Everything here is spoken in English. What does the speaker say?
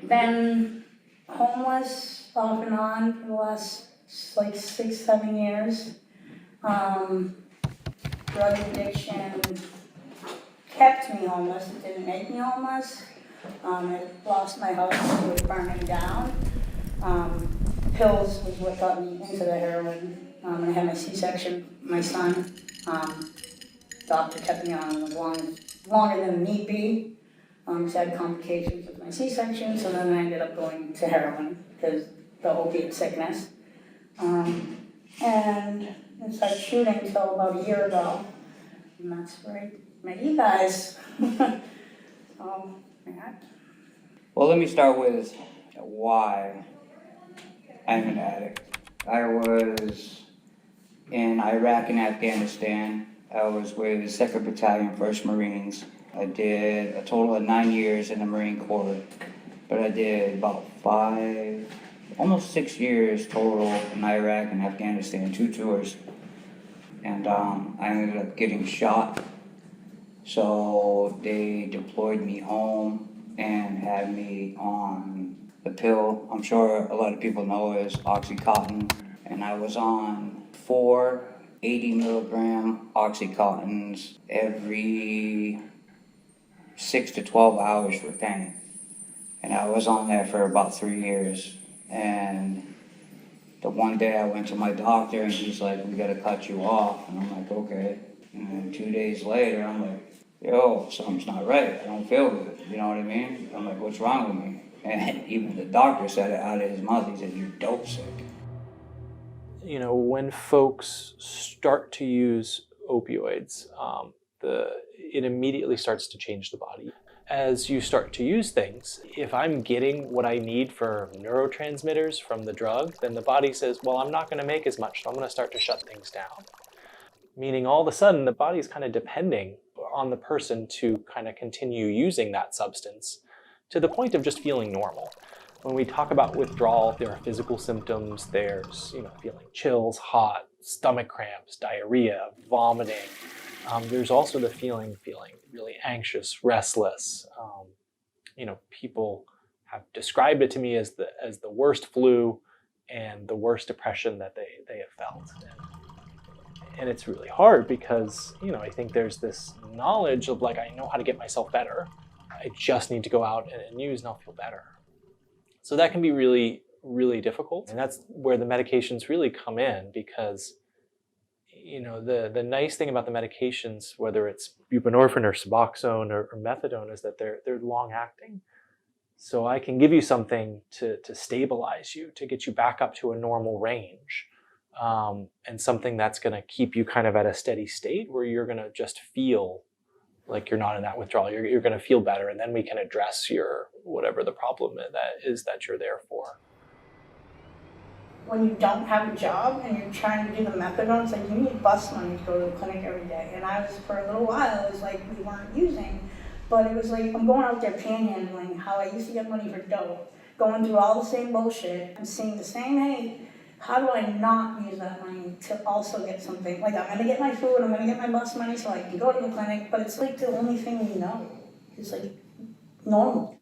Been homeless off and on for the last like 6, 7 years. Drug addiction kept me homeless, it didn't make me homeless. I lost my house, it was burning down. Pills was what got me into the heroin. I had my C-section, my son. Doctor kept me on as longer than need be. I had complications with my C-section, so then I ended up going to heroin because the opiate sickness. And I started shooting until about a year ago, and that's where I met you guys. Well, let me start with why I'm an addict. I was in Iraq and Afghanistan. I was with the 2nd Battalion, 1st Marines. I did a total of 9 years in the Marine Corps, but I did about 5, almost 6 years total in Iraq and Afghanistan, 2 tours. And I ended up getting shot. So they deployed me home and had me on the pill I'm sure a lot of people know is Oxycontin. And I was on 4 80-milligram Oxycontins every 6 to 12 hours for pain. And I was on that for about 3 years. And the one day I went to my doctor and he's like, we gotta cut you off. And I'm like, okay. And then 2 days later, I'm like, yo, something's not right. I don't feel good. You know what I mean? I'm like, what's wrong with me? And even the doctor said it out of his mouth. He said, you're dope sick. You know, when folks start to use opioids, it immediately starts to change the body. As you start to use things, if I'm getting what I need for neurotransmitters from the drug, then the body says, well, I'm not going to make as much, so I'm going to start to shut things down. Meaning all of a sudden, the body's kind of depending on the person to kind of continue using that substance to the point of just feeling normal. When we talk about withdrawal, there are physical symptoms. There's, feeling chills, hot, stomach cramps, diarrhea, vomiting. There's also the feeling really anxious, restless. People have described it to me as the worst flu and the worst depression that they have felt. And it's really hard because, I think there's this knowledge of I know how to get myself better. I just need to go out and use and I'll feel better. So that can be really, really difficult. And that's where the medications really come in because, the nice thing about the medications, whether it's buprenorphine or Suboxone or methadone, is that they're long acting. So I can give you something to stabilize you, to get you back up to a normal range. And something that's going to keep you kind of at a steady state where you're going to just feel like you're not in that withdrawal. You're going to feel better, and then we can address whatever the problem that you're there for. When you don't have a job and you're trying to do the methadone, it's like you need bus money to go to the clinic every day. And I was, for a little while, it was like we weren't using, but it was like I'm going out there panhandling how I used to get money for dope, going through all the same bullshit. I'm seeing the same hate. How do I not use that money to also get something? Like, I'm gonna get my food, I'm gonna get my bus money so I can go to the clinic, but it's like the only thing we know. It's like normal.